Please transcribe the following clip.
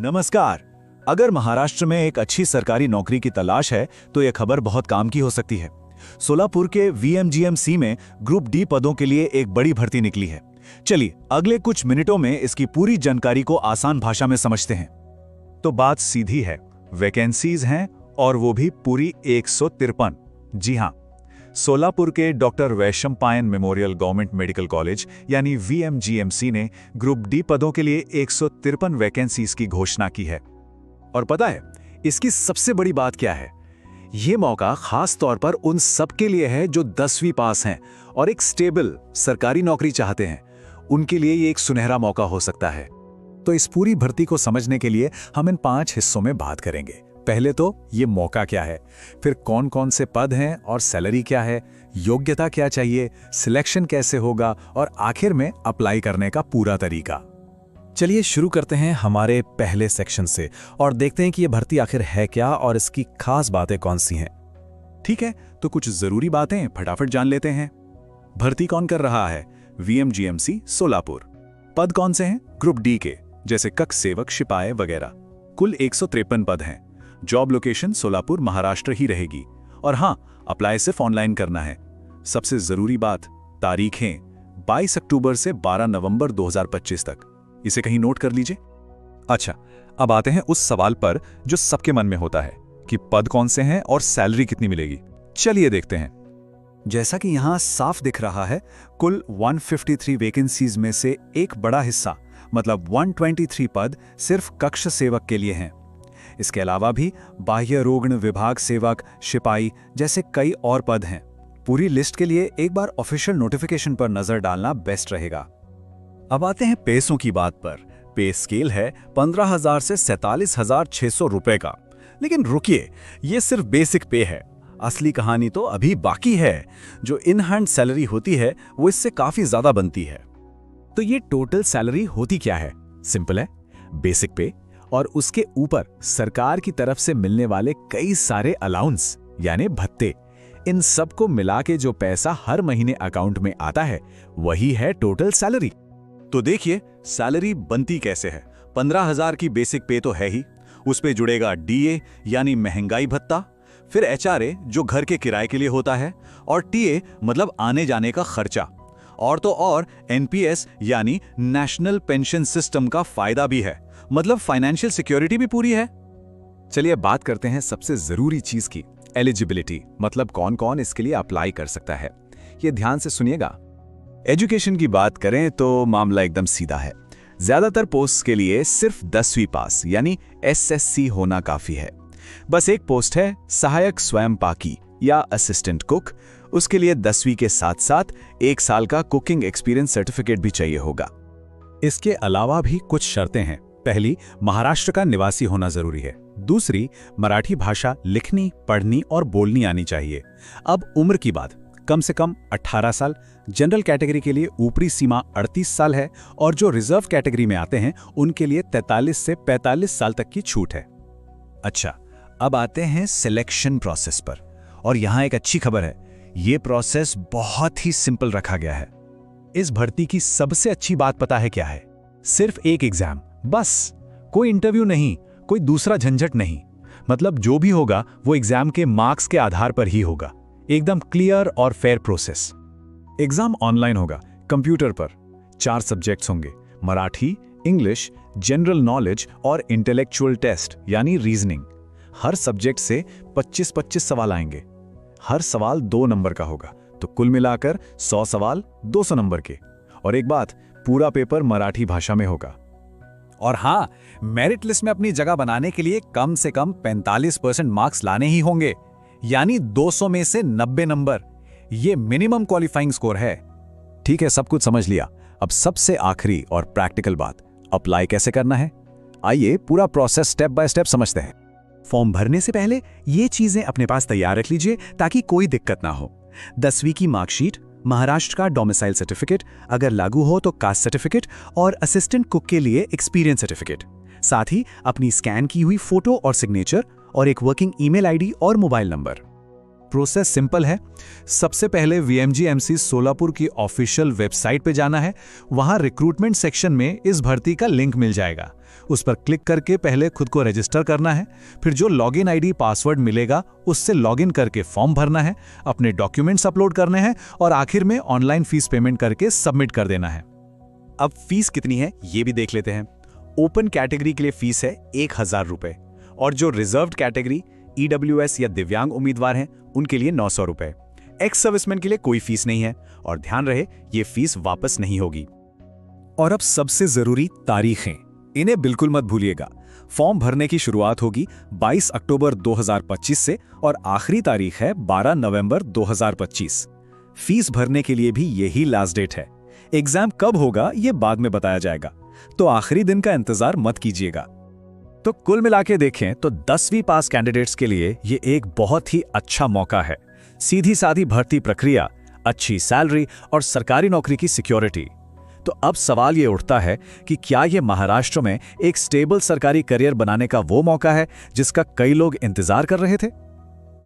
नमस्कार। अगर महाराष्ट्र में एक अच्छी सरकारी नौकरी की तलाश है तो यह खबर बहुत काम की हो सकती है। सोलापुर के VMGMC में ग्रुप डी पदों के लिए एक बड़ी भर्ती निकली है। चलिए अगले कुछ मिनटों में इसकी पूरी जानकारी को आसान भाषा में समझते हैं। तो बात सीधी है, वैकेंसीज हैं और वो भी पूरी 153। जी हाँ, सोलापुर के doctor Vaishampayan memorial government medical college यानी VMGMC ने ग्रुप डी पदों के लिए 153 वैकेंसीज की घोषणा की है। और पता है इसकी सबसे बड़ी बात क्या है? ये मौका खास तौर पर उन सब के लिए है जो 10वीं पास हैं और एक स्टेबल सरकारी नौकरी चाहते हैं। उनके लिए ये एक सुनहरा मौका हो सकता है। तो इस पूरी भर्ती को समझने के लिए हम इन 5 हिस्सों में बात करेंगे। पहले तो ये मौका क्या है, फिर कौन कौन से पद हैं और सैलरी क्या है, योग्यता क्या चाहिए, सिलेक्शन कैसे होगा और आखिर में अप्लाई करने का पूरा तरीका। चलिए शुरू करते हैं हमारे पहले सेक्शन से और देखते हैं कि ये भर्ती आखिर है क्या और इसकी खास बातें कौन सी हैं। ठीक है, तो कुछ जरूरी बातें फटाफट जान लेते हैं। भर्ती कौन कर रहा है? VMGMC सोलापुर। पद कौन से हैं? ग्रुप डी के, जैसे कक्ष सेवक, सिपाही वगैरह। कुल 153 पद हैं। जॉब लोकेशन सोलापुर महाराष्ट्र ही रहेगी। और हाँ, अप्लाई सिर्फ ऑनलाइन करना है। सबसे जरूरी बात, तारीखें 22 अक्टूबर से 12 नवंबर 2025 तक। इसे कहीं नोट कर लीजिए। अच्छा, अब आते हैं उस सवाल पर जो सबके मन में होता है कि पद कौन से हैं और सैलरी कितनी मिलेगी। चलिए देखते हैं। जैसा कि यहां साफ दिख रहा है, कुल 153 वैकेंसीज में से एक बड़ा हिस्सा मतलब 123 पद सिर्फ कक्ष सेवक के लिए हैं। इसके अलावा भी बाह्य रोगण विभाग सेवक, सिपाही जैसे कई और पद हैं। पूरी लिस्ट के लिए एक बार ऑफिशियल नोटिफिकेशन पर नजर डालना बेस्ट रहेगा। अब आते हैं पैसों की बात पर। पे स्केल है 15,000 से 47,600 रुपए का। लेकिन रुकिए, ये सिर्फ बेसिक पे है। असली कहानी तो अभी बाकी है। जो इन हैंड सैलरी होती है वो इससे काफी ज्यादा बनती है। तो ये टोटल सैलरी होती क्या है? सिंपल है, बेसिक पे और उसके ऊपर सरकार की तरफ से मिलने वाले कई सारे अलाउंस यानी भत्ते। इन सब को मिला के जो पैसा हर महीने अकाउंट में आता है वही है टोटल सैलरी। तो देखिए सैलरी बनती कैसे है। 15,000 की बेसिक पे तो है ही, उस पे जुड़ेगा DA यानी महंगाई भत्ता, फिर HRA जो घर के किराए के लिए होता है, और TA मतलब आने जाने का खर्चा, और तो और NPS यानी नेशनल पेंशन सिस्टम का फायदा भी है, मतलब फाइनेंशियल सिक्योरिटी भी पूरी है। चलिए बात करते हैं सबसे जरूरी चीज की, एलिजिबिलिटी, मतलब कौन कौन इसके लिए अप्लाई कर सकता है। ये ध्यान से सुनिएगा। एजुकेशन की बात करें तो मामला एकदम सीधा है। ज्यादातर पोस्ट के लिए सिर्फ 10वीं पास यानी SSC होना काफी है। बस एक पोस्ट है सहायक स्वयं पाकी या असिस्टेंट कुक। उसके लिए 10वीं के साथ साथ 1 साल का कुकिंग एक्सपीरियंस सर्टिफिकेट भी चाहिए होगा। इसके अलावा भी कुछ शर्तें हैं। पहली, महाराष्ट्र का निवासी होना जरूरी है। दूसरी, मराठी भाषा लिखनी, पढ़नी और बोलनी आनी चाहिए। अब उम्र की बात, कम से कम 18 साल। जनरल कैटेगरी के लिए ऊपरी सीमा 38 साल है और जो रिजर्व कैटेगरी में आते हैं उनके लिए 43 से 45 साल तक की छूट है। अच्छा, अब आते हैं सिलेक्शन प्रोसेस पर। और यहां एक अच्छी खबर है, यह प्रोसेस बहुत ही सिंपल रखा गया है। इस भर्ती की सबसे अच्छी बात पता है क्या है? सिर्फ एक एग्जाम, बस। कोई इंटरव्यू नहीं, कोई दूसरा झंझट नहीं। मतलब जो भी होगा वो एग्जाम के मार्क्स के आधार पर ही होगा। एकदम क्लियर और फेयर प्रोसेस। एग्जाम ऑनलाइन होगा, कंप्यूटर पर। 4 सब्जेक्ट्स होंगे, मराठी, इंग्लिश, जनरल नॉलेज और इंटेलेक्चुअल टेस्ट यानी रीजनिंग। हर सब्जेक्ट से 25-25 सवाल आएंगे। हर सवाल 2 नंबर का होगा, तो कुल मिलाकर 100 सवाल 200 नंबर के। और एक बात, पूरा पेपर मराठी भाषा में होगा। और हाँ, मेरिट लिस्ट में अपनी जगह बनाने के लिए कम से कम 45% मार्क्स लाने ही होंगे, यानी 200 में से 90 नंबर। ये मिनिमम क्वालिफाइंग स्कोर है। ठीक है, सब कुछ समझ लिया। अब सबसे आखिरी और प्रैक्टिकल बात, अप्लाई कैसे करना है। आइए पूरा प्रोसेस स्टेप बाय स्टेप समझते हैं। फॉर्म भरने से पहले ये चीजें अपने पास तैयार रख लीजिए ताकि कोई दिक्कत ना हो। 10वीं की मार्कशीट, महाराष्ट्र का डोमिसाइल सर्टिफिकेट, अगर लागू हो तो कास्ट सर्टिफिकेट, और असिस्टेंट कुक के लिए एक्सपीरियंस सर्टिफिकेट। साथ ही अपनी स्कैन की हुई फोटो और सिग्नेचर और एक वर्किंग ईमेल आईडी और मोबाइल नंबर। प्रोसेस सिंपल है। सबसे पहले वीएमजीएमसी सोलापुर की ऑफिशियल वेबसाइट पे जाना है। वहां रिक्रूटमेंट सेक्शन में इस भर्ती का लिंक मिल जाएगा। उस पर क्लिक करके पहले खुद को रजिस्टर करना है। फिर जो लॉगिन आईडी पासवर्ड मिलेगा उससे लॉगिन करके फॉर्म भरना है, अपने डॉक्यूमेंट्स अपलोड करने हैं और आखिर में ऑनलाइन फीस पेमेंट करके सबमिट कर देना है। अब फीस कितनी है ये भी देख लेते हैं। ओपन कैटेगरी के लिए फीस है 1000 रुपए और जो रिजर्व्ड कैटेगरी ईडब्ल्यूएस या दिव्यांग उम्मीदवार हैं उनके लिए 900 रुपए। एक्स सर्विसमैन के लिए कोई फीस नहीं है और ध्यान रहे ये फीस वापस नहीं होगी। और अब सबसे जरूरी तारीखें, इन्हें बिल्कुल मत भूलिएगा। फॉर्म भरने की शुरुआत होगी 22 अक्टूबर 2025 से और आखिरी तारीख है 12 नवंबर 2025। फीस भरने के लिए भी यही लास्ट डेट है। एग्जाम कब होगा ये बाद में बताया जाएगा, तो आखिरी दिन का इंतजार मत कीजिएगा। तो कुल मिला के देखें तो 10वीं पास कैंडिडेट्स के लिए ये एक बहुत ही अच्छा मौका है। सीधी सादी भर्ती प्रक्रिया, अच्छी सैलरी और सरकारी नौकरी की सिक्योरिटी। तो अब सवाल ये उठता है कि क्या ये महाराष्ट्र में एक स्टेबल सरकारी करियर बनाने का वो मौका है जिसका कई लोग इंतजार कर रहे थे?